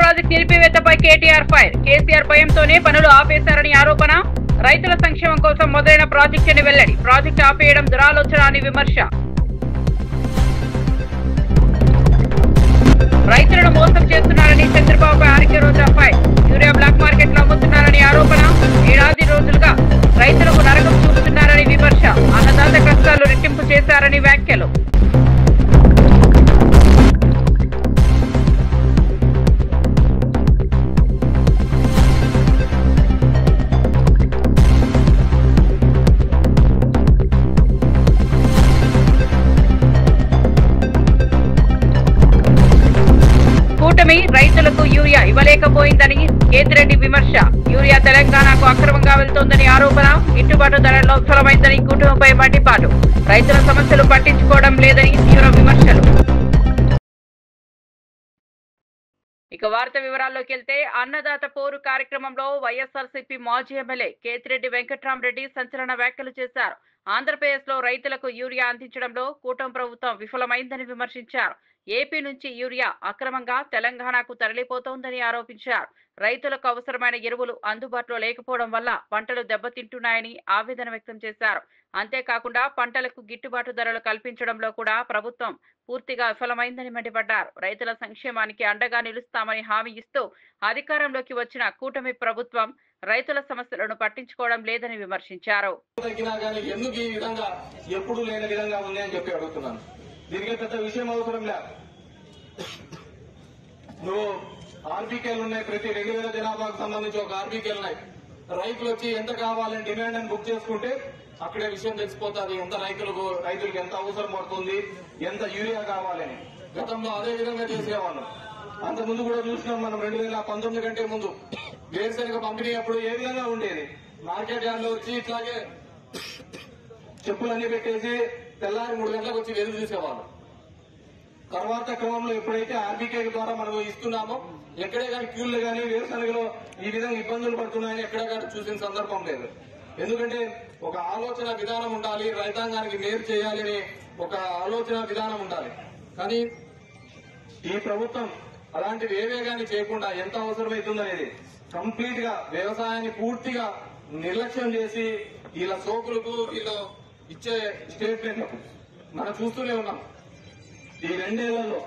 Project నిలిపివేతపై KTR fire. KCR భయంతోనే పనులు ఆపేశారని ఆరోపణ. రైతుల సంక్షేమం కోసం మొదలైన ప్రాజెక్టుని వెల్లడి. ప్రాజెక్టు ఆపేయడం దురాలోచన అని విమర్శ. రైతులను మోసం చేస్తున్నారని చంద్రబాబుపై ఆర్కే రోజా ఫైర్. యూరియా బ్లాక్ మార్కెట్ లో అమ్ముతున్నారని ఆరోపణ. ఏడాది రోజులుగా రైతులకు నరకం చూపుతున్నారని విమర్శ. అన్నదాత కష్టాలు రెట్టింపు చేశారని వ్యాఖ్యలు. కూటమి రైతులకు యూరియా ఇవ్వలేకపోయిందని కేతిరెడ్డి విమర్శ. యూరియా తెలంగాణకు అక్రమంగా వెళ్తోందని ఆరోపణ. గిట్టుబాటు ధరల్లో విఫలమైందని కూటమిపై మండిపాటు. రైతుల సమస్యలు పట్టించుకోవడం లేదని తీవ్ర విమర్శలు. ఇక వార్త వివరాల్లోకి వెళ్తే అన్నదాత పోరు కార్యక్రమంలో వైఎస్ఆర్సీపీ మాజీ ఎమ్మెల్యే కేతిరెడ్డి వెంకట్రామరెడ్డి సంచలన వ్యాఖ్యలు చేశారు. ఆంధ్రప్రదేశ్ లో రైతులకు యూరియా అందించడంలో కూటమి ప్రభుత్వం విఫలమైందని విమర్శించారు. ఏపీ నుంచి యూరియా అక్రమంగా తెలంగాణకు తరలిపోతోందని ఆరోపించారు. రైతులకు అవసరమైన ఎరువులు అందుబాటులో లేకపోవడం వల్ల పంటలు దెబ్బతింటున్నాయని ఆవేదన వ్యక్తం చేశారు. అంతేకాకుండా పంటలకు గిట్టుబాటు ధరలు కల్పించడంలో కూడా ప్రభుత్వం పూర్తిగా విఫలమైందని మండిపడ్డారు. రైతుల సంక్షేమానికి అండగా నిలుస్తామని హామీ ఇస్తూ అధికారంలోకి వచ్చిన కూటమి ప్రభుత్వం రైతుల సమస్యలను పట్టించుకోవడం లేదని విమర్శించారు. దీనికి పెద్ద విషయం అవసరం లేదు. నువ్వు ఆర్బీకేలు ఉన్నాయి, ప్రతి 2000 జనాభాకు సంబంధించి ఒక ఆర్బీకేలు ఉన్నాయి. రైతులు వచ్చి ఎంత కావాలని డిమాండ్ అని బుక్ చేసుకుంటే అక్కడే విషయం తెలిసిపోతుంది. ఎంత రైతులకు ఎంత అవసరం పడుతుంది, ఎంత యూరియా కావాలని. గతంలో అదే విధంగా చేసేవాళ్ళం. అంత ముందు కూడా చూసినాం మనం. 2019 కంటే ముందు వేరుశనగ పంపిణీ అప్పుడు ఏ విధంగా ఉండేది. మార్కెట్ యార్డ్ లో వచ్చి ఇట్లాగే చెప్పులన్నీ పెట్టేసి తెల్లారి 3 గంటలకు వచ్చి ఎదురు చూసేవాళ్ళు. తర్వాత క్రమంలో ఎప్పుడైతే ఆర్బీకే ద్వారా మనం ఇస్తున్నామో ఎక్కడే కానీ క్యూలు కానీ వేరుశనగలో ఈ విధంగా ఇబ్బందులు పడుతున్నాయని ఎక్కడే కానీ చూసిన సందర్భం లేదు. ఎందుకంటే ఒక ఆలోచన విధానం ఉండాలి, రైతాంగానికి మేలు చేయాలని ఒక ఆలోచన విధానం ఉండాలి. కానీ ఈ ప్రభుత్వం అలాంటివి ఏవే కానీ చేయకుండా ఎంత అవసరమవుతుందనేది కంప్లీట్ గా వ్యవసాయాన్ని పూర్తిగా నిర్లక్ష్యం చేసి వీళ్ళ సోకులకు వీళ్ళు ఇచ్చే స్టేట్మెంట్లకు మనం చూస్తూనే ఉన్నాం. ఈ 2 ఏళ్లలో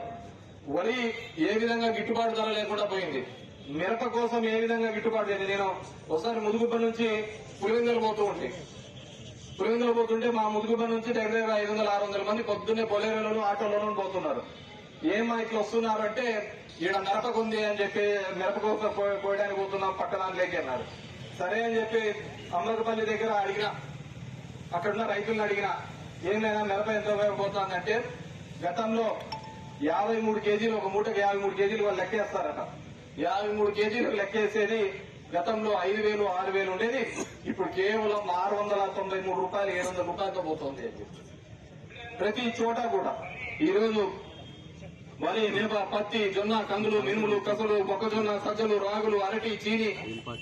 వరి ఏ విధంగా గిట్టుబాటు ధర లేకుండా పోయింది. మిరప కోసం ఏ విధంగా గిట్టుబాటు అయింది. నేను ఒకసారి ముదుగుబ్బ నుంచి పులివెందులు పోతుంటే మా ముదుగుబ్బ నుంచి దగ్గర 500-600 మంది పొద్దున్నే బొలేరోలోను ఆటోలోనూ పోతున్నారు. ఏమా ఇట్లా వస్తున్నారంటే ఈడ మిరపకు ఉంది అని చెప్పి మిరప కోసం పోయడానికి పోతున్నాం పట్టణానికి అన్నారు. సరే అని చెప్పి అమృతపల్లి దగ్గర అడిగినా, అక్కడున్న రైతులను అడిగినా ఏం లేదా మిరప ఎంత ఉపయోగపోతుందంటే గతంలో 53 కేజీలు, ఒక మూటకి 53 కేజీలు వాళ్ళు లెక్కేస్తారట. 53 కేజీలు లెక్కేసేది గతంలో 5,000, 6,000 ఉండేది. ఇప్పుడు కేవలం 693 రూపాయలు, 700 రూపాయలతో పోతుంది. ప్రతి చోట కూడా ఈరోజు వరి, మిరప, పత్తి, జొన్న, కందులు, మినుములు, కసలు, మొక్కజొన్న, సజ్జలు, రాగులు, అరటి, చీని,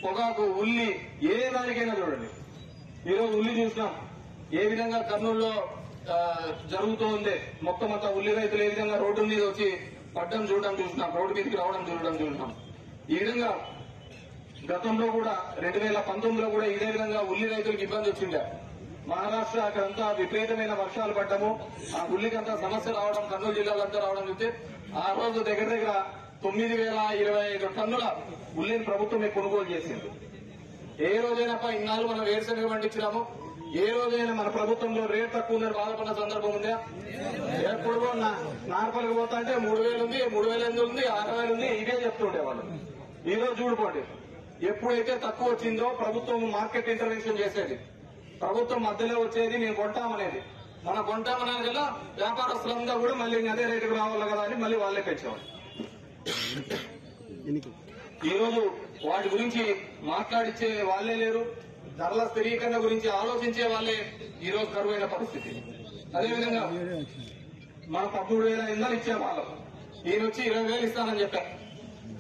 పొగాకు, ఉల్లి, ఏ దానికైనా చూడండి. ఈరోజు ఉల్లి చూసినాం ఏ విధంగా కర్నూలులో జరుగుతూ ఉంది. మొత్తం అంతా ఉల్లి రైతులు ఏ విధంగా రోడ్డు మీద వచ్చి పడ్డం చూడడం చూసినాం, రోడ్డు మీదకి రావడం చూసినాం. ఈ విధంగా గతంలో కూడా 2019లో కూడా ఇదే విధంగా ఉల్లి రైతులకు ఇబ్బంది వచ్చిండే. మహారాష్ట్ర అక్కడంతా విపరీతమైన వర్షాలు పడ్డము, ఆ ఉల్లికంతా సమస్య రావడం, కర్నూలు జిల్లాలంతా రావడం చూస్తే ఆ రోజు దగ్గర 9,025 టన్నుల ఉల్లిని ప్రభుత్వమే కొనుగోలు చేసింది. ఏ రోజైనా ఇన్నాళ్ళు మనం వేరుశనగ పండించినాము, ఏ రోజైనా మన ప్రభుత్వంలో రేట్ తక్కువ ఉందని బాధపడిన సందర్భం ఉందా? ఎప్పుడు నార్పల్కి పోతా అంటే 3,000 ఉంది, 3,800 ఉంది, 6,000 ఉంది, ఇదే చెప్తుండేవాళ్ళు. ఈ రోజు చూడుకోండి, ఎప్పుడైతే తక్కువ వచ్చిందో ప్రభుత్వం మార్కెట్ ఇంటర్వెన్షన్ చేసేది, ప్రభుత్వం మధ్యలో వచ్చేది మేము కొంటామనేది. మనం కొంటామనేది కదా వ్యాపారస్తులంతా కూడా మళ్ళీ అదే రేటుకు రావాలి కదా అని మళ్ళీ వాళ్ళే పెంచేవాళ్ళు. ఈ రోజు వాటి గురించి మాట్లాడిచ్చే వాళ్లే లేరు. ధరల స్థిరీకరణ గురించి ఆలోచించే వాళ్ళే ఈ రోజు కరువైన పరిస్థితి. అదేవిధంగా మనం 13,000 ఇందాలు ఇచ్చేవాళ్ళం, ఈయన వచ్చి 20,000 ఇస్తానని చెప్పారు.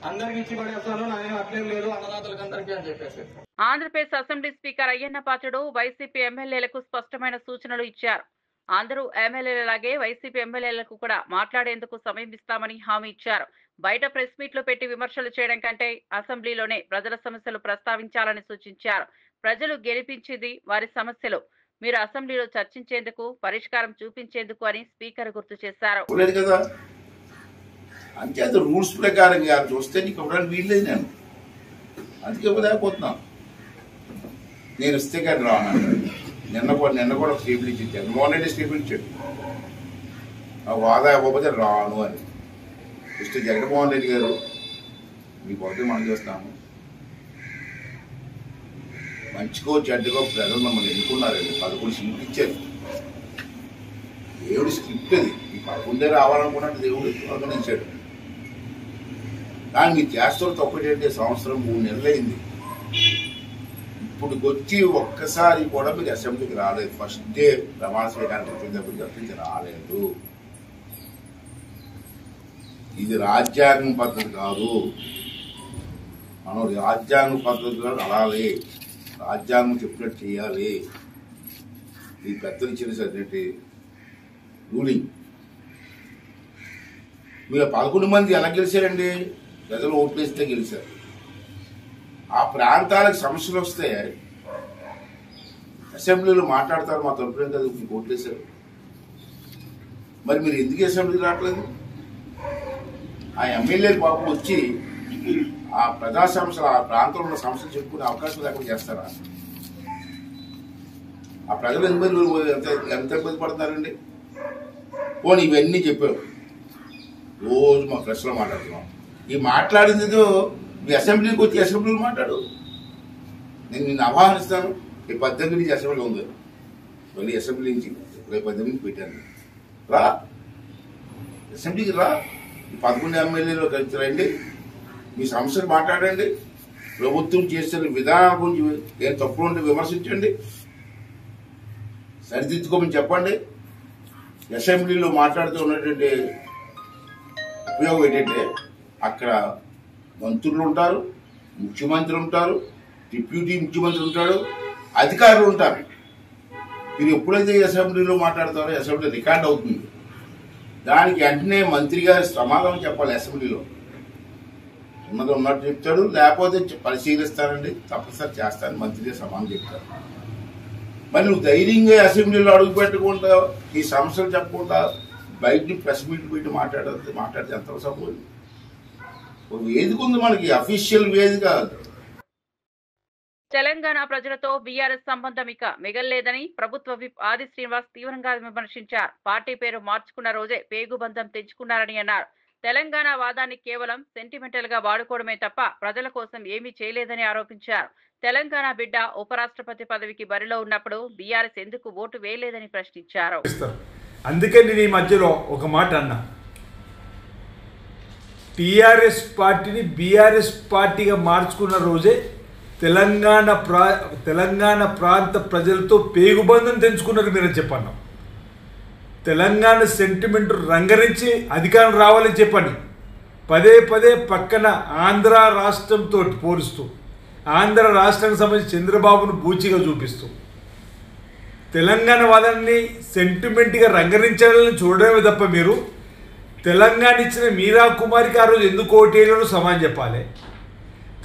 అందరికి ఇచ్చి పడేస్తాను, నాయన అట్లేం లేదు అన్నదాతలకు అందరికీ అని చెప్పేసి. Andhra Pradesh assembly speaker Ayyanna Patrudu YCP ఎమ్మెల్యేలకు స్పష్టమైన సూచనలు ఇచ్చారు. అందరూ ఎమ్మెల్యేలలాగే వైసీపీ ఎమ్మెల్యేలకు కూడా మాట్లాడేందుకు సమయం ఇస్తామని హామీ ఇచ్చారు. బయట ప్రెస్ మీట్లు పెట్టి విమర్శలు చేయడం కంటే అసెంబ్లీలోనే ప్రజల సమస్యలు ప్రస్తావించాలని సూచించారు. ప్రజలు గెలిపించింది వారి సమస్యలు, మీరు అసెంబ్లీలో చర్చించేందుకు, పరిష్కారం చూపించేందుకు అని స్పీకర్ గుర్తు చేశారు. అంతే రూల్స్ ప్రకారంగా చూస్తే నీకు ఇవ్వడానికి వీల్లేదు. నేను అందుకే ఇవ్వలేకపోతున్నాను. నేను ఇస్తే కానీ రాను. నిన్న కూడా ఒక స్టేబుల్ ఇచ్చి జగన్మోహన్ రెడ్డి స్టేబుల్ ఇచ్చాడు, నాకు వాదా ఇవ్వకపోతే రాను అని. ఇస్తే జగన్మోహన్ రెడ్డి గారు మీ పొద్దు మనం చేస్తాము, మంచికో చెడ్డకో ప్రజలు మమ్మల్ని ఎన్నుకున్నారండి. 11 సీట్లు ఇచ్చారు. దేవుడి స్క్రిప్ట్ అది. ఈ 11 రావాలనుకున్నట్టు దేవుడు ఆర్గనైజాడు. కానీ మీ చేస్తున్న తొక్కటంటే సంవత్సరం 3 నెలలు అయింది. ఇప్పుడు వచ్చి ఒక్కసారి కూడా మీరు అసెంబ్లీకి రాలేదు. ఫస్ట్ డే ప్రమాణ స్వీకారం చెప్పినప్పుడు తప్పించి రాలేదు. ఇది రాజ్యాంగం పద్ధతి కాదు. మనం రాజ్యాంగ పద్ధతిలో నడాలి, రాజ్యాంగం చెప్పినట్టు చేయాలి. ఈ పెద్దలు ఇచ్చిన రూలింగ్. మీరు 11 మంది ఎలా గెలిచారండి? ప్రజలు ఓట్లేస్తే గెలిచారు. ఆ ప్రాంతాలకు సమస్యలు వస్తే అసెంబ్లీలో మాట్లాడతారు, మా తరపున కదా మీకు ఓట్లేశారు. మరి మీరు ఎందుకు అసెంబ్లీకి రావట్లేదు? ఆ ఎమ్మెల్యేలు పాపం వచ్చి ఆ ప్రజా సమస్యలు, ఆ ప్రాంతంలో ఉన్న సమస్యలు చెప్పుకునే అవకాశం లేకుండా చేస్తారా? ఆ ప్రజలు ఎంత ఇబ్బంది పడుతున్నారండి? పోనీ ఇవన్నీ చెప్పారు, రోజు మా ప్రెస్లో మాట్లాడుతున్నాం. ఈ మాట్లాడింది మీ అసెంబ్లీకి వచ్చి అసెంబ్లీలో మాట్లాడు. నేను నిన్ను ఆహ్వానిస్తాను. రేపు 18 నుంచి అసెంబ్లీ ఉంది. మళ్ళీ అసెంబ్లీ నుంచి రేపు 18 పెట్టాను. రా అసెంబ్లీకి రా. 11 ఎమ్మెల్యేలు కలిసి రండి, మీ సమస్యలు మాట్లాడండి. ప్రభుత్వం చేస్తున్న విధానం గురించి ఏం తప్పులు ఉంటే విమర్శించండి, సరిదిద్దుకోమని చెప్పండి. అసెంబ్లీలో మాట్లాడుతూ ఉన్నటువంటి ఉపయోగం ఏంటంటే అక్కడ మంత్రులు ఉంటారు, ముఖ్యమంత్రి ఉంటారు, డిప్యూటీ ముఖ్యమంత్రి ఉంటాడు, అధికారులు ఉంటారు. మీరు ఎప్పుడైతే అసెంబ్లీలో మాట్లాడతారో అసెంబ్లీ రికార్డ్ అవుతుంది. దానికి వెంటనే మంత్రి గారి సమాధానం చెప్పాలి. అసెంబ్లీలో ఉన్నది ఉన్నట్టు చెప్తాడు, లేకపోతే పరిశీలిస్తానండి, తప్పనిసరి చేస్తాను, మంత్రి గారు సమాధానం చెప్తారు. మరి నువ్వు ధైర్యంగా అసెంబ్లీలో అడుగు పెట్టకుండా ఈ సమస్యలు చెప్పకుండా బయట ప్రెస్ మీట్ పెట్టి మాట్లాడితే ఎంత సపోజ్? ఒక వేదిక ఉంది మనకి, అఫీషియల్ వేదిక. తెలంగాణ ప్రజలతో బీఆర్ఎస్ సంబంధం ఇక మిగల్లేదని ప్రభుత్వ విప్ ఆది శ్రీనివాస్ తీవ్రంగా విమర్శించారు. పార్టీ పేరు మార్చుకున్న రోజే పేగుబంధం తెంచుకున్నారని అన్నారు. తెలంగాణ వాదాన్ని కేవలం సెంటిమెంటల్ గా వాడుకోవడమే తప్ప ప్రజల కోసం ఏమీ చేయలేదని ఆరోపించారు. తెలంగాణ బిడ్డ ఉపరాష్ట్రపతి పదవికి బరిలో ఉన్నప్పుడు బీఆర్ఎస్ ఎందుకు ఓటు వేయలేదని ప్రశ్నించారు. అందుకే నేను ఈ మధ్యలో ఒక మాట అన్నా, టీఆర్ఎస్ పార్టీని బీఆర్ఎస్ పార్టీగా మార్చుకున్న రోజే తెలంగాణ ప్రాంత ప్రజలతో పేగుబంధం తెంచుకున్నారు మీరు చెప్పండి. తెలంగాణ సెంటిమెంట్ రంగరించి అధికారం రావాలని చెప్పండి. పదే పదే పక్కన ఆంధ్ర రాష్ట్రంతో పోలుస్తూ, ఆంధ్ర రాష్ట్రానికి సంబంధించి చంద్రబాబును బూచిగా చూపిస్తూ తెలంగాణ వాదాన్ని సెంటిమెంట్గా రంగరించాలని చూడడమే తప్ప మీరు తెలంగాణ ఇచ్చిన మీరా కుమారికి ఆ రోజు ఎందుకు ఓటేయాలో సమాధానం చెప్పాలి.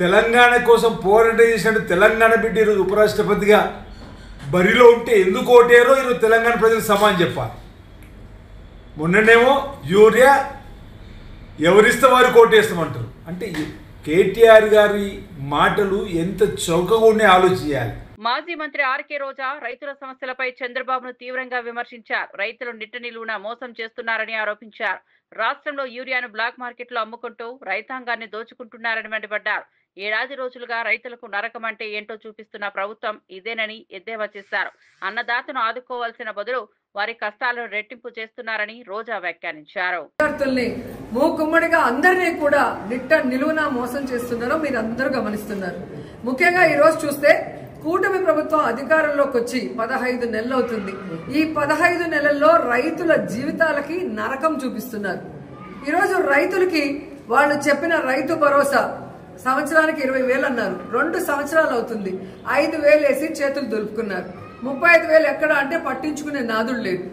తెలంగాణ కోసం పోరాటం చేసినట్టు తెలంగాణ బిడ్డ ఈరోజు ఉపరాష్ట్రపతిగా బరిలో ఉంటే ఎందుకు ఓటేయారో ఈరోజు తెలంగాణ ప్రజలకు సమాధానం చెప్పాలి. మొన్ననేమో యూరియా ఎవరిస్తే వారికి ఓటేస్తామంటారు. అంటే కేటీఆర్ గారి మాటలు ఎంత చౌకగా ఉండే ఆలోచించాలి. మాజీ మంత్రి ఆర్కే రోజా రైతుల సమస్యలపై చంద్రబాబును తీవ్రంగా విమర్శించారు. రైతులు నిట్ట నిలువునా మోసం చేస్తున్నారని ఆరోపించారు. రాష్ట్రంలో యూరియాను బ్లాక్ మార్కెట్లో అమ్ముకుంటూ రైతాంగాన్ని దోచుకుంటున్నారని మండిపడ్డారు. ఏడాది రోజులుగా రైతులకు నరకం అంటే ఏంటో చూపిస్తున్న ప్రభుత్వం ఇదేనని ఎద్దేవా చేశారు. అన్నదాతను ఆదుకోవాల్సిన బదులు వారి కష్టాలను రెట్టింపు చేస్తున్నారని రోజా వ్యాఖ్యానించారు. మూకుమ్మడిగా అందరినీ కూడా నిట్ట నిలువునా మోసం చేస్తున్నారో మీరు అందరూ గమనిస్తున్నారు. ముఖ్యంగా ఈ రోజు చూస్తే కూటమి ప్రభుత్వం అధికారంలోకి వచ్చి 15 నెలలు అవుతుంది. ఈ 15 నెలల్లో రైతుల జీవితాలకి నరకం చూపిస్తున్నారు. ఈరోజు రైతులకి వాళ్ళు చెప్పిన రైతు భరోసా సంవత్సరానికి 20,000 అన్నారు. 2 సంవత్సరాలు అవుతుంది. 5,000 వేసి చేతులు దులుపుకున్నారు. 35,000 ఎక్కడ అంటే పట్టించుకునే నాదుడు లేడు.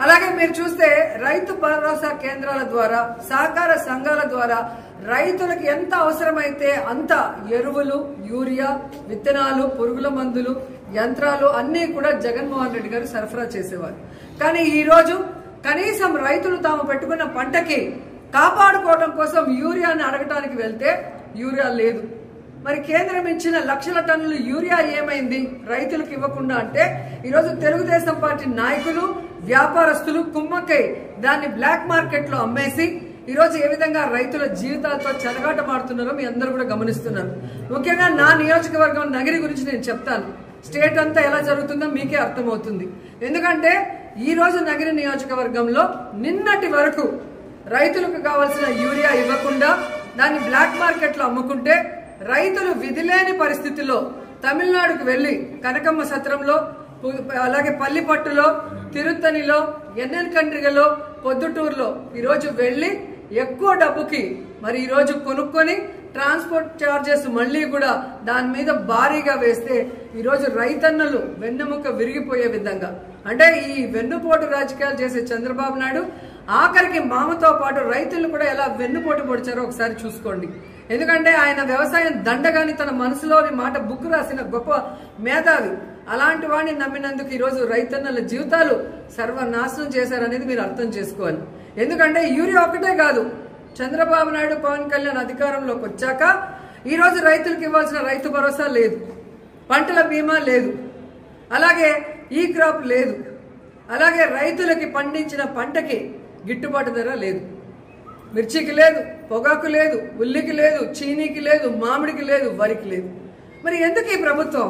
అలాగే మీరు చూస్తే రైతు భరోసా కేంద్రాల ద్వారా, సహకార సంఘాల ద్వారా రైతులకు ఎంత అవసరమైతే అంత ఎరువులు, యూరియా, విత్తనాలు, పురుగుల మందులు, యంత్రాలు అన్నీ కూడా జగన్మోహన్ రెడ్డి గారు సరఫరా చేసేవారు. కానీ ఈ రోజు కనీసం రైతులు తాము పెట్టుకున్న పంటకి కాపాడుకోవడం కోసం యూరియాని అడగటానికి వెళ్తే యూరియా లేదు. మరి కేంద్రం ఇచ్చిన లక్షల టన్నుల యూరియా ఏమైంది రైతులకు ఇవ్వకుండా అంటే ఈరోజు తెలుగుదేశం పార్టీ నాయకులు, వ్యాపారస్తులు కుమ్మక్కై దాన్ని బ్లాక్ మార్కెట్ లో అమ్మేసి ఈరోజు ఏ విధంగా రైతుల జీవితాలతో చెలగాటమాడుతున్నారో మీ అందరూ కూడా గమనిస్తున్నారు. ముఖ్యంగా నా నియోజకవర్గం నగిరి గురించి నేను చెప్తాను. స్టేట్ అంతా ఎలా జరుగుతుందో మీకే అర్థమవుతుంది. ఎందుకంటే ఈ రోజు నగిరి నియోజకవర్గంలో నిన్నటి వరకు రైతులకు కావాల్సిన యూరియా ఇవ్వకుండా దాన్ని బ్లాక్ మార్కెట్ లో అమ్ముకుంటే రైతులు విధిలేని పరిస్థితిలో తమిళనాడుకు వెళ్లి కనకమ్మ సత్రంలో, అలాగే పల్లిపట్టులో, తిరుత్తనిలో, ఎన్ఎల్ కండ్రిగలో, పొద్దుటూరులో ఈరోజు వెళ్లి ఎక్కువ డబ్బుకి మరి ఈరోజు కొనుక్కొని ట్రాన్స్పోర్ట్ ఛార్జెస్ మళ్లీ కూడా దాని మీద భారీగా వేస్తే ఈరోజు రైతన్నలు వెన్నెముక విరిగిపోయే విధంగా, అంటే ఈ వెన్నుపోటు రాజకీయాలు చేసే చంద్రబాబు నాయుడు ఆఖరికి మామతో పాటు రైతులను కూడా ఎలా వెన్నుపోటు పొడిచారో ఒకసారి చూసుకోండి. ఎందుకంటే ఆయన వ్యవసాయం దండగాని తన మనసులోని మాట బుక్ రాసిన గొప్ప మేధావి. అలాంటి వాడిని నమ్మినందుకు ఈరోజు రైతన్నల జీవితాలు సర్వనాశనం చేశారనేది మీరు అర్థం చేసుకోవాలి. ఎందుకంటే యూరియా ఒక్కటే కాదు, చంద్రబాబు నాయుడు, పవన్ కళ్యాణ్ అధికారంలోకి వచ్చాక ఈరోజు రైతులకు ఇవ్వాల్సిన రైతు భరోసా లేదు, పంటల బీమా లేదు, అలాగే ఈ క్రాప్ లేదు, అలాగే రైతులకి పండించిన పంటకి గిట్టుబాటు ధర లేదు, మిర్చికి లేదు, పొగాకు లేదు, ఉల్లికి లేదు, చీనీకి లేదు, మామిడికి లేదు, వరికి లేదు. మరి ఎందుకు ఈ ప్రభుత్వం?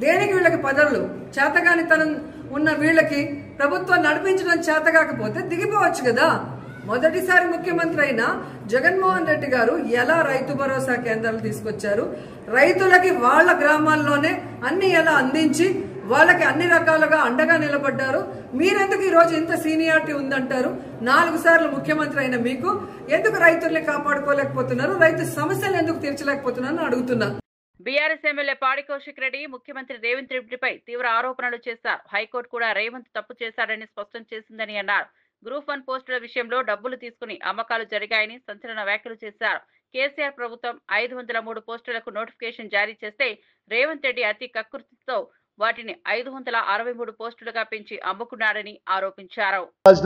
దేనికి వీళ్ళకి పదవులు? చేతగానితనం ఉన్న వీళ్ళకి ప్రభుత్వం నడిపించడం చేత కాకపోతే దిగిపోవచ్చు కదా. మొదటిసారి ముఖ్యమంత్రి అయిన జగన్మోహన్ రెడ్డి గారు ఎలా రైతు భరోసా కేంద్రాలు తీసుకొచ్చారు, రైతులకి వాళ్ళ గ్రామాల్లోనే అన్ని ఎలా అందించి వాళ్ళకి అన్ని రకాలుగా అండగా నిలబడ్డారు. మీరెందుకు ఈ రోజు ఇంత సీనియారిటీ ఉందంటారు? 4 సార్లు ముఖ్యమంత్రి అయిన మీకు ఎందుకు రైతుల్ని కాపాడుకోలేకపోతున్నారు, రైతు సమస్యలు ఎందుకు తీర్చలేకపోతున్నారని అడుగుతున్నా. బీఆర్ఎస్ ఎమ్మెల్యే పాడి కౌశిక్ రెడ్డి ముఖ్యమంత్రి రేవంత్ రెడ్డిపై తీవ్ర ఆరోపణలు చేశారు. హైకోర్టు కూడా రేవంత్ తప్పు చేశాడని స్పష్టం చేసిందని అన్నారు. గ్రూప్ 1 పోస్టుల విషయంలో డబ్బులు తీసుకుని అమ్మకాలు జరిగాయని సంచలన వ్యాఖ్యలు చేశారు. కేసీఆర్ ప్రభుత్వం 503 పోస్టులకు నోటిఫికేషన్ జారీ చేస్తే రేవంత్ రెడ్డి అతి కకృతితో వాటిని 563 పోస్టులుగా పెంచి అమ్ముకున్నారని ఆరోపించారు.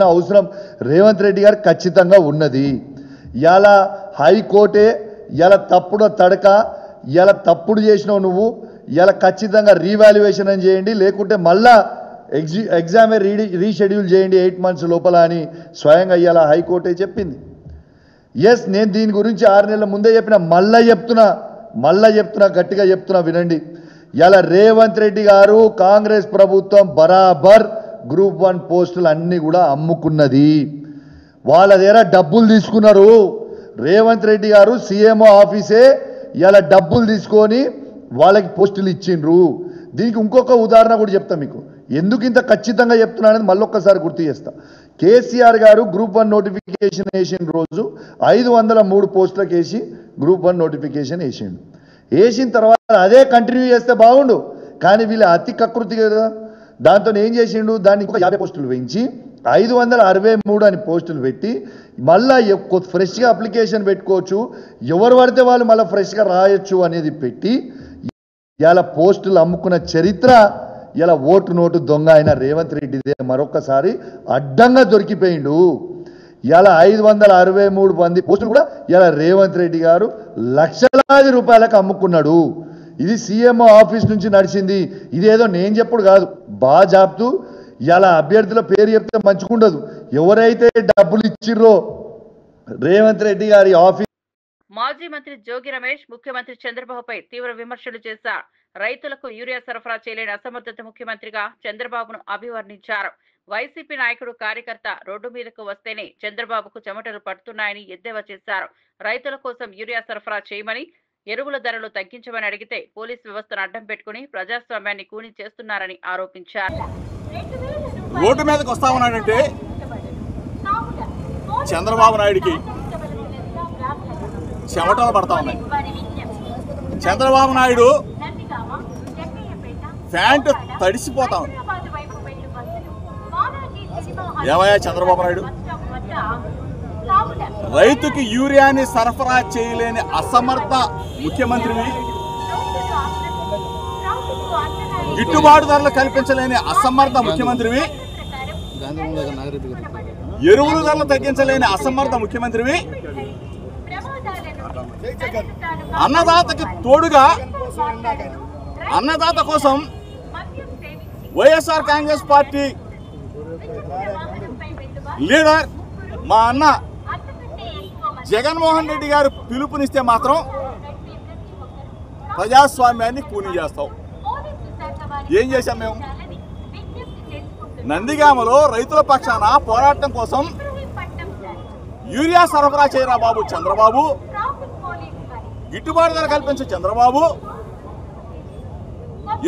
అవసరం రేవంత్ రెడ్డి గారు ఖచ్చితంగా ఉన్నది. ఇలా హైకోర్టే ఇలా తప్పుడు తడక, ఇలా తప్పుడు చేసినావు నువ్వు, ఇలా ఖచ్చితంగా రీవాల్యుయేషన్ అని చేయండి, లేకుంటే మళ్ళా ఎగ్జామ్ రీషెడ్యూల్ చేయండి 8 months లోపల అని స్వయంగా ఇలా హైకోర్టే చెప్పింది. ఎస్, నేను దీని గురించి 6 నెలల ముందే చెప్పిన, మళ్ళా చెప్తున్నా గట్టిగా చెప్తున్నా వినండి. ఇలా రేవంత్ రెడ్డి గారు కాంగ్రెస్ ప్రభుత్వం బరాబర్ గ్రూప్ 1 పోస్టులు అన్నీ కూడా అమ్ముకున్నది. వాళ్ళ దగ్గర డబ్బులు తీసుకున్నారు. రేవంత్ రెడ్డి గారు సీఎంఓ ఆఫీసే ఇలా డబ్బులు తీసుకొని వాళ్ళకి పోస్టులు ఇచ్చిండ్రు. దీనికి ఇంకొక ఉదాహరణ కూడా చెప్తా మీకు, ఎందుకు ఇంత ఖచ్చితంగా చెప్తున్నా అనేది మళ్ళొక్కసారి గుర్తు చేస్తా. కేసీఆర్ గారు గ్రూప్ 1 నోటిఫికేషన్ వేసిన రోజు 503 పోస్టులకు వేసి గ్రూప్ 1 నోటిఫికేషన్ వేసిండు. వేసిన తర్వాత అదే కంటిన్యూ చేస్తే బాగుండు, కానీ వీళ్ళు అతి కకృతి కదా. దాంతో ఏం చేసిండు, దాన్ని ఇంకొక 50 పోస్టులు వేయించి 563 అని పోస్టులు పెట్టి మళ్ళా ఫ్రెష్గా అప్లికేషన్ పెట్టుకోవచ్చు, ఎవరు పడితే వాళ్ళు మళ్ళీ ఫ్రెష్గా రాయొచ్చు అనేది పెట్టి ఇలా పోస్టులు అమ్ముకున్న చరిత్ర ఇలా ఓటు నోటు దొంగ అయిన రేవంత్ రెడ్డిదే మరొకసారి అడ్డంగా దొరికిపోయిండు. ఇలా 563 మంది పోస్టులు కూడా ఇలా రేవంత్ రెడ్డి గారు లక్షలాది రూపాయలకు అమ్ముకున్నాడు. ఇది సీఎంఓ ఆఫీస్ నుంచి నడిచింది. ఇదేదో నేను చెప్పుడు కాదు, బాగా జాబ్తూ ఇలా అభ్యర్థుల పేరు చెప్తే మంచిగుండదు. ఎవరైతే డబ్బులు ఇచ్చిర్రో రేవంత్ రెడ్డి గారి ఆఫీస్. మాజీ మంత్రి జోగి రమేష్ ముఖ్యమంత్రి చంద్రబాబుపై తీవ్ర విమర్శలు చేశారు. రైతులకు యూరియా సరఫరా చేయలేని అసమర్థత ముఖ్యమంత్రిగా చంద్రబాబును అభివర్ణించారు. వైసీపీ నాయకుడు కార్యకర్త రోడ్డు మీదకు వస్తేనే చంద్రబాబుకు చెమటలు పడుతున్నాయని ఎద్దేవా చేశారు. రైతుల కోసం యూరియా సరఫరా చేయమని, ఎరువుల ధరలు తగ్గించమని అడిగితే పోలీసు వ్యవస్థను అడ్డం పెట్టుకుని ప్రజాస్వామ్యాన్ని కూని చేస్తున్నారని ఆరోపించారు. రోడ్డు మీదకి వస్తా ఉన్నాడంటే చంద్రబాబు నాయుడికి చెమటలు పడతా ఉన్నాయి. చంద్రబాబు నాయుడు ప్యాంటు తడిసిపోతా ఉంది. ఏమయ్యా చంద్రబాబు నాయుడు, రైతుకి యూరియాని సరఫరా చేయలేని అసమర్థ ముఖ్యమంత్రివి, గిట్టుబాటు ధరలు కల్పించలేని అసమర్థ ముఖ్యమంత్రివి, ఎరువుల ధరలు తగ్గించలేని అసమర్థ ముఖ్యమంత్రివి, అన్నదాతకి తోడుగా అన్నదాత కోసం వైఎస్ఆర్ కాంగ్రెస్ పార్టీ లీడర్ మా అన్న జగన్మోహన్ రెడ్డి గారు పిలుపునిస్తే మాత్రం ప్రజాస్వామ్యాన్ని కూని చేస్తాం. ఏం చేశాం మేము? నందిగామలో రైతుల పక్షాన పోరాటం కోసం యూరియా సరఫరా చేయరా బాబు చంద్రబాబు, గిట్టుబాటు ధర కల్పించు చంద్రబాబు,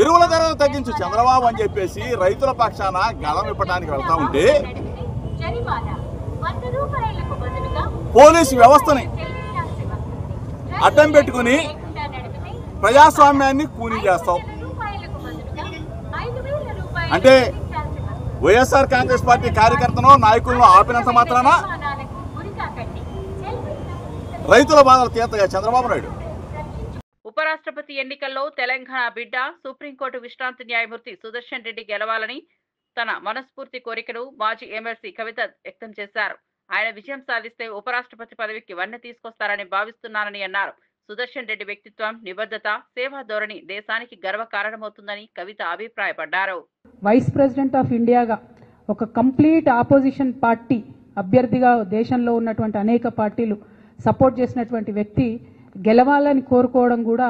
ఎరువుల ధరలు తగ్గించు చంద్రబాబు అని చెప్పేసి రైతుల పక్షాన గళం ఇప్పడానికి వెళ్తా ఉంటే పోలీసు వ్యవస్థని అడ్డం పెట్టుకుని ప్రజాస్వామ్యాన్ని కూని చేస్తాం. అంటే వైఎస్ఆర్ కాంగ్రెస్ పార్టీ కార్యకర్తను నాయకులను ఆపినంత మాత్రాన రైతుల బాధలు తీర్తగా చంద్రబాబు నాయుడు. ఉపరాష్ట్రపతి ఎన్నికల్లో తెలంగాణ బిడ్డ సుప్రీంకోర్టు విశ్రాంతి న్యాయమూర్తి సుదర్శన్ రెడ్డి గెలవాలని తన మనస్ఫూర్తి కోరికను మాజీ ఎమ్మెల్సీ కవిత వ్యక్తం చేశారు. ఆయన విజయం సాధిస్తే ఉపరాష్ట్రపతి పదవికి వన్నె తీసుకొస్తారని భావిస్తున్నానని అన్నారు. సుదర్శన్ రెడ్డి వ్యక్తిత్వం, నిబద్ధత, సేవా ధోరణి దేశానికి గర్వకారణమవుతుందని కవిత అభిప్రాయపడ్డారు. వైస్ ప్రెసిడెంట్ ఆఫ్ ఇండియాగా ఒక కంప్లీట్ ఆపోజిషన్ పార్టీ అభ్యర్థిగా దేశంలో ఉన్నటువంటి అనేక పార్టీలు సపోర్ట్ చేసినటువంటి వ్యక్తి గెలవాలని కోరుకోవడం కూడా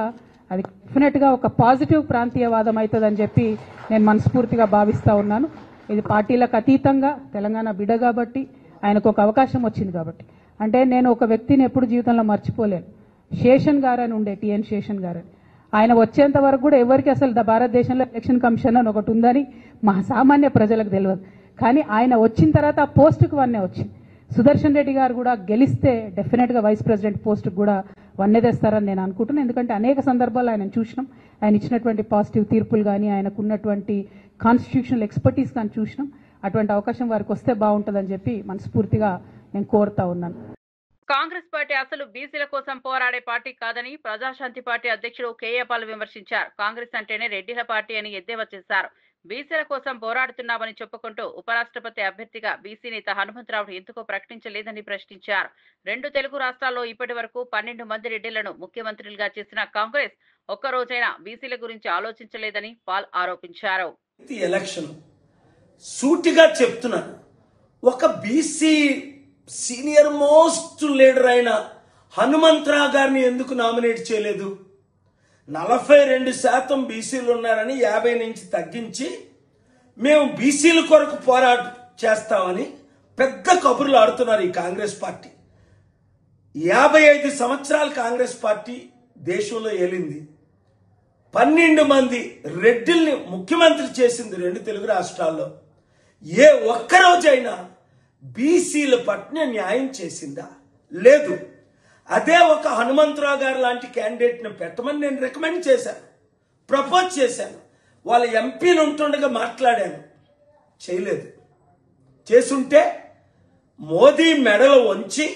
అది డెఫినెట్గా ఒక పాజిటివ్ ప్రాంతీయవాదం అవుతుందని చెప్పి నేను మనస్ఫూర్తిగా భావిస్తూ ఉన్నాను. ఇది పార్టీలకు అతీతంగా తెలంగాణ బిడ్డ కాబట్టి ఆయనకు ఒక అవకాశం వచ్చింది కాబట్టి. అంటే నేను ఒక వ్యక్తిని ఎప్పుడు జీవితంలో మర్చిపోలేను. శేషన్ గారు అని ఉండే, టిఎన్ శేషన్ గారు అని. ఆయన వచ్చేంత వరకు కూడా ఎవరికి అసలు భారతదేశంలో ఎలక్షన్ కమిషన్ అని ఒకటి ఉందని మా సామాన్య ప్రజలకు తెలియదు. కానీ ఆయన వచ్చిన తర్వాత ఆ పోస్టుకు వన్నే వచ్చింది. సుదర్శన్ రెడ్డి గారు కూడా గెలిస్తే డెఫినెట్గా వైస్ ప్రెసిడెంట్ పోస్టుకు కూడా వన్నె తెస్తారని నేను అనుకుంటున్నాను. ఎందుకంటే అనేక సందర్భాల్లో ఆయన చూసినాం, ఆయన ఇచ్చినటువంటి పాజిటివ్ తీర్పులు కానీ ఆయనకు ఉన్నటువంటి కాన్స్టిట్యూషనల్ ఎక్స్పర్టీస్ కానీ చూసినాం. అటువంటి అవకాశం వారికి వస్తే బాగుంటుందని చెప్పి మనస్ఫూర్తిగా నేను కోరుతా ఉన్నాను. కాంగ్రెస్ పార్టీ అసలు బీసీల కోసం పోరాడే పార్టీ కాదని ప్రజాశాంతి పార్టీ అధ్యక్షుడు కేఏ పాల్ విమర్శించారు. కాంగ్రెస్ అంటేనే రెడ్డిల పార్టీ అని ఎద్దేవా చేశారు. బీసీల కోసం పోరాడుతున్నామని చెప్పుకుంటూ ఉపరాష్ట్రపతి అభ్యర్థిగా బీసీ నేత హనుమంతరావు ఎందుకు ప్రకటించలేదని ప్రశ్నించారు. 2 తెలుగు రాష్ట్రాల్లో ఇప్పటి వరకు 12 మంది రెడ్డిలను ముఖ్యమంత్రులుగా చేసిన కాంగ్రెస్ ఒక్కరోజైనా బీసీల గురించి ఆలోచించలేదని పాల్ ఆరోపించారు. ఎలక్షన్ సూటిగా చెప్తున్నాను, ఒక బీసీ సీనియర్ మోస్ట్ లీడర్ అయిన హనుమంతరావు గారిని ఎందుకు నామినేట్ చేయలేదు? 42% బీసీలు ఉన్నారని 50 నుంచి తగ్గించి మేము బీసీల కొరకు పోరాటం చేస్తామని పెద్ద కబుర్లు ఆడుతున్నారు ఈ కాంగ్రెస్ పార్టీ. 55 సంవత్సరాలు కాంగ్రెస్ పార్టీ దేశంలో ఏలింది. 12 మంది రెడ్డిల్ని ముఖ్యమంత్రి చేసింది 2 తెలుగు రాష్ట్రాల్లో. ఏ ఒక్కరోజైనా బీసీల పట్ల న్యాయం చేసిందా? లేదు. అదే ఒక హనుమంతరావు గారు లాంటి క్యాండిడేట్ని పెట్టమని నేను రికమెండ్ చేశాను, ప్రపోజ్ చేశాను, వాళ్ళ ఎంపీలు ఉంటుండగా మాట్లాడాను, చేయలేదు. చేసుంటే మోదీ మెడలు వంచి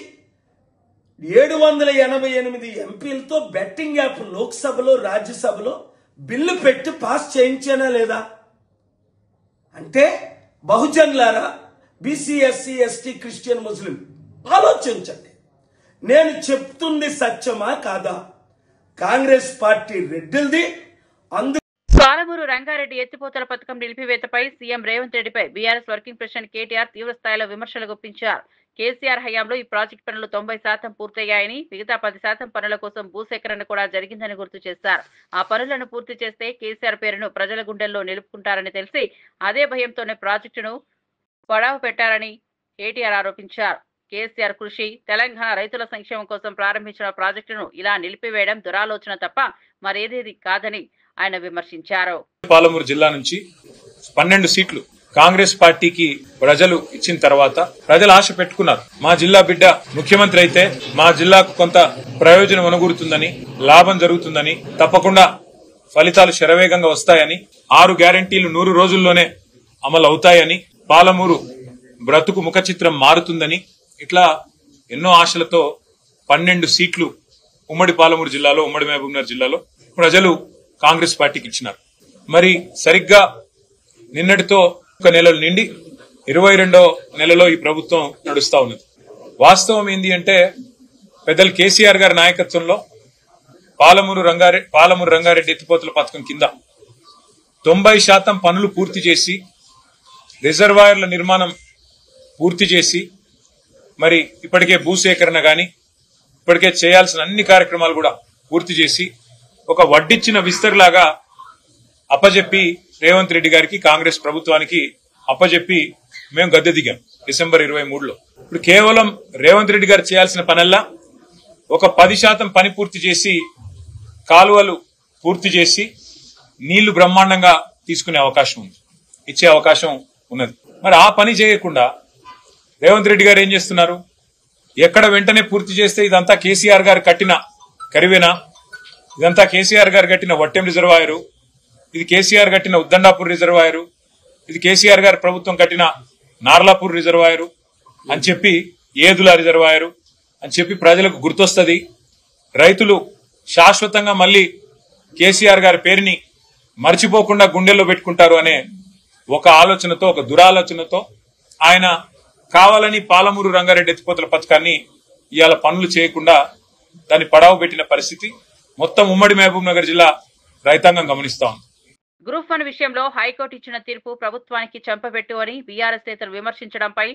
788 ఎంపీలతో బెట్టింగ్ యాప్ లోక్సభలో రాజ్యసభలో బిల్లు పెట్టి పాస్ చేయించానా లేదా? అంటే బహుజన్లారా, బీసీ, ఎస్సీ, ఎస్టీ, క్రిస్టియన్, ముస్లిం ఆలోచించండి. నేను చెప్తుంది సత్యమా కాదా? కాంగ్రెస్ పార్టీ రెడ్డిల్ది. పాలమూరు రంగారెడ్డి ఎత్తిపోతల పథకం నిలిపివేతపై సీఎం రేవంత్ రెడ్డిపై బీఆర్ఎస్ వర్కింగ్ ప్రెసిడెంట్ కేటీఆర్ తీవ్ర స్థాయిలో విమర్శలు గుప్పించారు. కేసీఆర్ హయాంలో ఈ ప్రాజెక్టు పనులు 90% పూర్తయ్యాయని, మిగతా 10% పనుల కోసం భూసేకరణ కూడా జరిగిందని గుర్తు చేశారు. ఆ పనులను పూర్తి చేస్తే కేసీఆర్ పేరును ప్రజల గుండెల్లో నిలుపుకుంటారని తెలిసి అదే భయంతోనే ప్రాజెక్టును పడావు పెట్టారని కేటీఆర్ ఆరోపించారు. కేసీఆర్ కృషి, తెలంగాణ రైతుల సంక్షేమం కోసం ప్రారంభించిన ప్రాజెక్టును ఇలా నిలిపివేయడం దురాలోచన తప్ప మరేదేది కాదని ఆయన విమర్శించారు. పాలమూరు జిల్లా నుంచి 12 సీట్లు కాంగ్రెస్ పార్టీకి ప్రజలు ఇచ్చిన తర్వాత ప్రజలు ఆశ పెట్టుకున్నారు. మా జిల్లా బిడ్డ ముఖ్యమంత్రి అయితే మా జిల్లాకు కొంత ప్రయోజనం అనుగురుతుందని, లాభం జరుగుతుందని, తప్పకుండా ఫలితాలు శరవేగంగా వస్తాయని, 6 గ్యారంటీలు 100 రోజుల్లోనే అమలు అవుతాయని, పాలమూరు బ్రతుకు ముఖ చిత్రం మారుతుందని ఇట్లా ఎన్నో ఆశలతో 12 సీట్లు ఉమ్మడి పాలమూరు జిల్లాలో, ఉమ్మడి మహబూబ్నగర్ జిల్లాలో ప్రజలు కాంగ్రెస్ పార్టీకి ఇచ్చినారు. మరి సరిగ్గా నిన్నటితో ఒక నెలలు నిండి 22వ నెలలో ఈ ప్రభుత్వం నడుస్తా ఉన్నది. వాస్తవం ఏంది అంటే పెద్దలు కేసీఆర్ గారి నాయకత్వంలో పాలమూరు రంగారెడ్డి ఎత్తిపోతల పథకం కింద 90% పనులు పూర్తి చేసి, రిజర్వాయర్ల నిర్మాణం పూర్తి చేసి, మరి ఇప్పటికే భూసేకరణ గాని ఇప్పటికే చేయాల్సిన అన్ని కార్యక్రమాలు కూడా పూర్తి చేసి ఒక వడ్డిచ్చిన విస్తరిలాగా అప్పజెప్పి రేవంత్ రెడ్డి గారికి, కాంగ్రెస్ ప్రభుత్వానికి అప్పజెప్పి మేము గద్దె దిగాం డిసెంబర్ 23లో. ఇప్పుడు కేవలం రేవంత్ రెడ్డి గారు చేయాల్సిన పనల్లా ఒక 10% పని పూర్తి చేసి, కాలువలు పూర్తి చేసి నీళ్లు బ్రహ్మాండంగా తీసుకునే అవకాశం ఉంది, ఇచ్చే అవకాశం ఉన్నది. మరి ఆ పని చేయకుండా రేవంత్ రెడ్డి గారు ఏం చేస్తున్నారు? ఎక్కడ వెంటనే పూర్తి చేస్తే ఇదంతా కేసీఆర్ గారు కట్టిన కరివేనా, ఇదంతా కేసీఆర్ గారు కట్టిన వట్టెం రిజర్వాయరు, ఇది కేసీఆర్ కట్టిన ఉద్దండాపూర్ రిజర్వాయరు, ఇది కేసీఆర్ గారి ప్రభుత్వం కట్టిన నార్లాపూర్ రిజర్వాయరు అని చెప్పి, ఏదుల రిజర్వాయరు అని చెప్పి ప్రజలకు గుర్తొస్తుంది. రైతులు శాశ్వతంగా మళ్ళీ కేసీఆర్ గారి పేరుని మర్చిపోకుండా గుండెల్లో పెట్టుకుంటారు అనే ఒక ఆలోచనతో, ఒక దురాలోచనతో ఆయన కావాలని పాలమూరు రంగారెడ్డి ఎత్తిపోతల పథకాన్ని ఇవాళ పనులు చేయకుండా దాన్ని పడావు పెట్టిన పరిస్థితి మొత్తం ఉమ్మడి మహబూబ్ నగర్ జిల్లా రైతాంగం గమనిస్తా ఉంది. గ్రూప్ 1 విషయంలో హైకోర్టు ఇచ్చిన తీర్పు ప్రభుత్వానికి చెంపబెట్టు అని బీఆర్ఎస్ నేతలు విమర్శించడంపై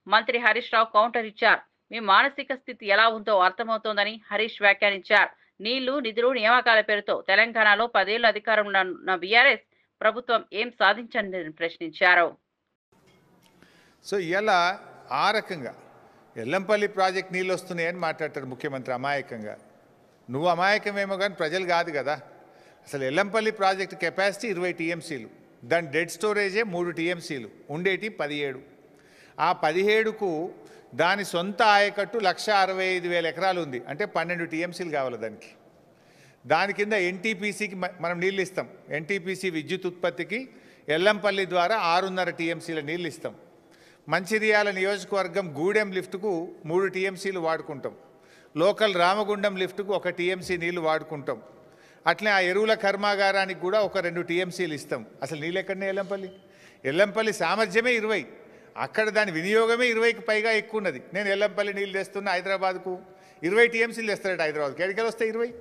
మంత్రి హరీష్ రావు కౌంటర్ ఇచ్చారు. మీ మానసిక స్థితి ఎలా ఉందో అర్థమవుతోందని హరీష్ వ్యాఖ్యానించారు. నీళ్లు, నిధులు, నియామకాల పేరుతో తెలంగాణలో 10 ఏళ్లు అధికారంలో ఉన్న బీఆర్ఎస్ ప్రభుత్వం ఏం సాధించని ప్రశ్నించారు. సో ఇలా ఆ రకంగా ఎల్లంపల్లి ప్రాజెక్ట్ నీళ్ళు వస్తున్నాయని మాట్లాడతారు ముఖ్యమంత్రి అమాయకంగా. నువ్వు అమాయకమేమో కానీ ప్రజలు కాదు కదా. అసలు ఎల్లంపల్లి ప్రాజెక్ట్ కెపాసిటీ 20 టీఎంసీలు, దాని డెడ్ స్టోరేజే 3 టీఎంసీలు, ఉండేటి 17. ఆ 17కు దాని సొంత ఆయకట్టు 1,65,000 ఎకరాలు ఉంది, అంటే 12 టీఎంసీలు కావాలి దానికి. దాని కింద ఎన్టీపీసీకి మనం నీళ్ళు ఇస్తాం. ఎన్టీపీసీ విద్యుత్ ఉత్పత్తికి ఎల్లంపల్లి ద్వారా 6.5 టీఎంసీల నీళ్ళు ఇస్తాం. మంచిర్యాల నియోజకవర్గం గూడెం లిఫ్ట్కు 3 టీఎంసీలు వాడుకుంటాం. లోకల్ రామగుండం లిఫ్ట్కు 1 టీఎంసీ నీళ్లు వాడుకుంటాం. అట్లే ఆ ఎరువుల కర్మాగారానికి కూడా 2 టీఎంసీలు ఇస్తాం. అసలు నీళ్ళు ఎక్కడనే ఎల్లంపల్లి సామర్థ్యమే 20, అక్కడ దాని వినియోగమే 20కి పైగా ఎక్కువ ఉన్నది. నేను ఎల్లంపల్లి నీళ్ళు తెస్తున్నా హైదరాబాద్కు, 20 టీఎంసీలు తెస్తారట హైదరాబాద్కి. ఎక్కడికి వస్తాయి 20?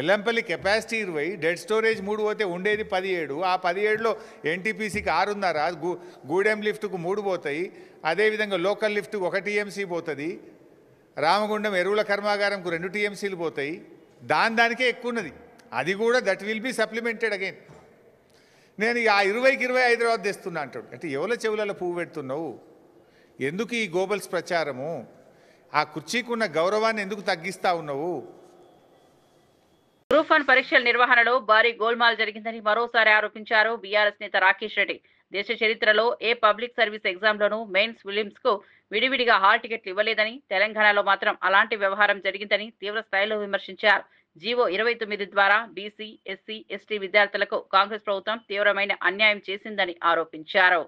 ఎల్లంపల్లి కెపాసిటీ 20, డెడ్ స్టోరేజ్ 3 పోతే ఉండేది 17. ఆ 17లో ఎన్టీపీసీకి 6.5, గూడెం లిఫ్ట్కు 3 పోతాయి. అదేవిధంగా లోకల్ లిఫ్ట్కు 1 టీఎంసీ పోతుంది. రామగుండం ఎరువుల కర్మాగారంకు 2 టీఎంసీలు పోతాయి. దానికే ఎక్కువ ఉన్నది. అది కూడా that will be supplemented again. నేను ఆ 20కి 20 హైదరాబాద్ తెస్తున్నా అంటాడు. అంటే ఎవరి చెవులలో పువ్వు పెడుతున్నావు? ఎందుకు ఈ గోబల్స్ ప్రచారము? ఆ కుర్చీకున్న గౌరవాన్ని ఎందుకు తగ్గిస్తా ఉన్నావు? గ్రూప్ 1 పరీక్షల నిర్వహణలో భారీ గోల్మాల్ జరిగిందని మరోసారి ఆరోపించారు బీఆర్ఎస్ నేత రాకేష్ రెడ్డి. దేశ చరిత్రలో ఏ పబ్లిక్ సర్వీస్ ఎగ్జామ్లోనూ మెయిన్స్, ఫిలిమ్స్ కు విడివిడిగా హాల్ టికెట్లు ఇవ్వలేదని, తెలంగాణలో మాత్రం అలాంటి వ్యవహారం జరిగిందని తీవ్ర స్థాయిలో విమర్శించారు. జీవో 29 ద్వారా బీసీ, ఎస్సీ, ఎస్టీ విద్యార్థులకు కాంగ్రెస్ ప్రభుత్వం తీవ్రమైన అన్యాయం చేసిందని ఆరోపించారు.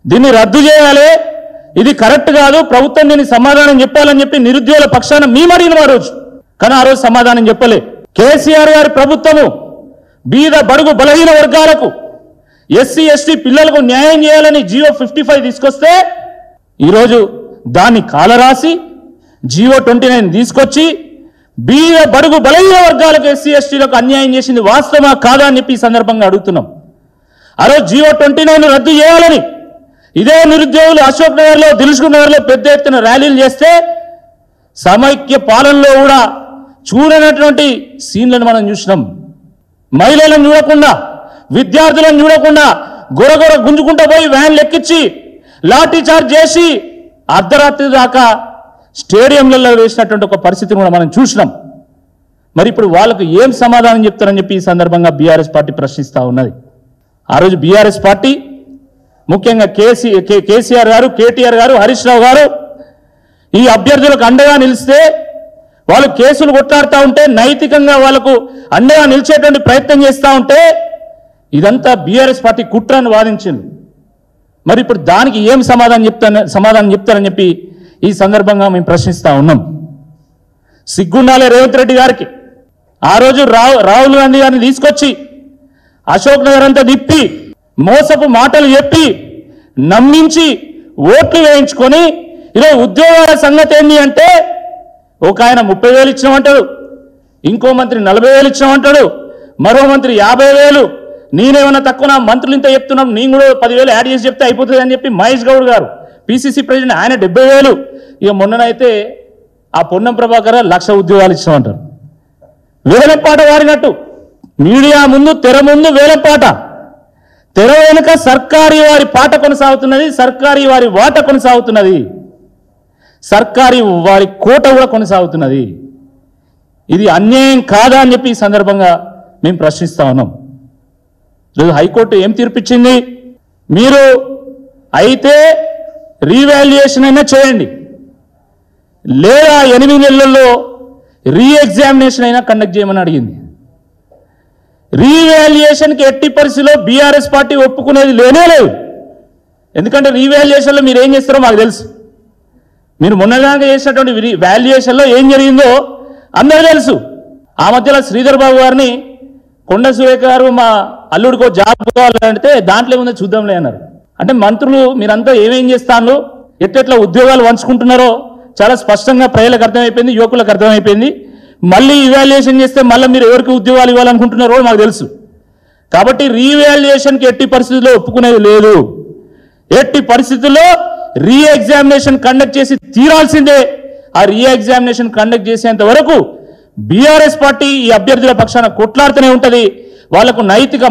దీన్ని రద్దు చేయాలి, ఇది కరెక్ట్ కాదు, ప్రభుత్వం దీనికి సమాధానం చెప్పాలని చెప్పి నిరుద్యోగుల పక్షాన మేము అడిగిన ఆ రోజు. కానీ ఆ రోజు సమాధానం చెప్పలే. కేసీఆర్ గారి ప్రభుత్వము బీద బడుగు బలహీన వర్గాలకు, ఎస్సీ, ఎస్టీ పిల్లలకు న్యాయం చేయాలని జీవో 55 తీసుకొస్తే ఈరోజు దాన్ని కాలరాసి జీవో 29 తీసుకొచ్చి బీద బడుగు బలహీన వర్గాలకు, ఎస్సీ, ఎస్టీలకు అన్యాయం చేసింది వాస్తవమా కాదా అని చెప్పి ఈ సందర్భంగా అడుగుతున్నాం. ఆ రోజు జీవో 29 రద్దు చేయాలని ఇదే నిరుద్యోగులు అశోక్ నగర్లో, దిల్సుఖ్ నగర్లో పెద్ద ఎత్తున ర్యాలీలు చేస్తే సమైక్య పాలనలో కూడా చూడనటువంటి సీన్లను మనం చూసినాం. మహిళలను చూడకుండా, విద్యార్థులను చూడకుండా గొరగొర గుంజుకుంటూ పోయి వ్యాన్లు ఎక్కించి లాఠీ చార్జ్ చేసి అర్ధరాత్రి దాకా స్టేడియంలలో వేసినటువంటి ఒక పరిస్థితిని కూడా మనం చూసినాం. మరి ఇప్పుడు వాళ్ళకు ఏం సమాధానం చెప్తారని చెప్పి ఈ సందర్భంగా బీఆర్ఎస్ పార్టీ ప్రశ్నిస్తూ ఉన్నది. ఆ రోజు బీఆర్ఎస్ పార్టీ ముఖ్యంగా కేసీఆర్ గారు, కేటీఆర్ గారు, హరీష్ రావు గారు ఈ అభ్యర్థులకు అండగా నిలిస్తే వాళ్ళు కేసులు కొట్లాడుతూ ఉంటే, నైతికంగా వాళ్లకు అండగా నిలిచేటువంటి ప్రయత్నం చేస్తూ ఉంటే ఇదంతా బీఆర్ఎస్ పార్టీ కుట్రను వాదించింది. మరి ఇప్పుడు దానికి ఏం సమాధానం చెప్తారని చెప్పి ఈ సందర్భంగా మేము ప్రశ్నిస్తా ఉన్నాం. సిగ్గుండాలే రేవంత్ రెడ్డి గారికి. ఆ రోజు రాహుల్ గాంధీ గారిని తీసుకొచ్చి అశోక్ నగర్ అంతా తిప్పి మోసపు మాటలు చెప్పి నమ్మించి ఓట్లు వేయించుకొని ఈరోజు ఉద్యోగాల సంగతి ఏంటి అంటే ఒక ఆయన 30,000 ఇచ్చినామంటాడు, ఇంకో మంత్రి 40,000 ఇచ్చినామంటాడు, మరో మంత్రి 50,000. నేనేమన్నా తక్కువ, నా మంత్రులు ఇంత చెప్తున్నాం, నేను కూడా 10,000 యాడ్ చేసి చెప్తే అయిపోతుంది అని చెప్పి మహేష్ గౌడ్ గారు పిసిసి ప్రెసిడెంట్ ఆయన 70,000. ఇక మొన్ననైతే ఆ పొన్నం ప్రభాకర్ 1,00,000 ఉద్యోగాలు ఇచ్చినామంటారు. వేలంపాట వారినట్టు మీడియా ముందు తెర ముందు వేలంపాట, తెర వెనుక సర్కారీ వారి పాట కొనసాగుతున్నది, సర్కారీ వారి వాట కొనసాగుతున్నది, సర్కారీ వారి కోట కూడా కొనసాగుతున్నది. ఇది అన్యాయం కాదా అని చెప్పి ఈ సందర్భంగా మేము ప్రశ్నిస్తా ఉన్నాం. ఈరోజు హైకోర్టు ఏం తీర్పిచ్చింది? మీరు అయితే రీవాల్యుయేషన్ అయినా చేయండి, లేదా 8 నెలల్లో రీఎగ్జామినేషన్ అయినా కండక్ట్ చేయమని అడిగింది. రీవాల్యుయేషన్కి ఎట్టి పరిస్థితిలో బీఆర్ఎస్ పార్టీ ఒప్పుకునేది లేనే లేదు. ఎందుకంటే రీవాల్యుయేషన్లో మీరు ఏం చేస్తారో మాకు తెలుసు. మీరు మొన్నదాకా చేసినటువంటి వాల్యుయేషన్లో ఏం జరిగిందో అందరూ తెలుసు. ఆ మధ్యలో శ్రీధర్ బాబు గారిని కొండ సురేఖ గారు మా అల్లుడికో జాబ్ కావాలంటే దాంట్లో ఏముందో చూద్దాంలే అన్నారు. అంటే మంత్రులు మీరంతా ఏమేం చేస్తాను, ఎట్లా ఉద్యోగాలు పంచుకుంటున్నారో చాలా స్పష్టంగా ప్రజలకు అర్థమైపోయింది, యువకులకు అర్థమైపోయింది. మళ్ళీ ఇవాల్యుయేషన్ చేస్తే మళ్ళీ మీరు ఎవరికి ఉద్యోగాలు ఇవ్వాలనుకుంటున్నారో మాకు తెలుసు. కాబట్టి రీవాల్యుయేషన్కి ఎట్టి పరిస్థితుల్లో ఒప్పుకునేది లేదు. ఎట్టి పరిస్థితుల్లో రీఎగ్జామినేషన్ కండక్ట్ చేసి తీరాల్సిందే. ఆ రీఎగ్జామినేషన్ కండక్ట్ చేసేంత వరకు బీఆర్ఎస్ పార్టీ ఈ అభ్యర్థుల పక్షాన కొట్లాడుతూనే ఉంటుంది. వాళ్లకు నైతిక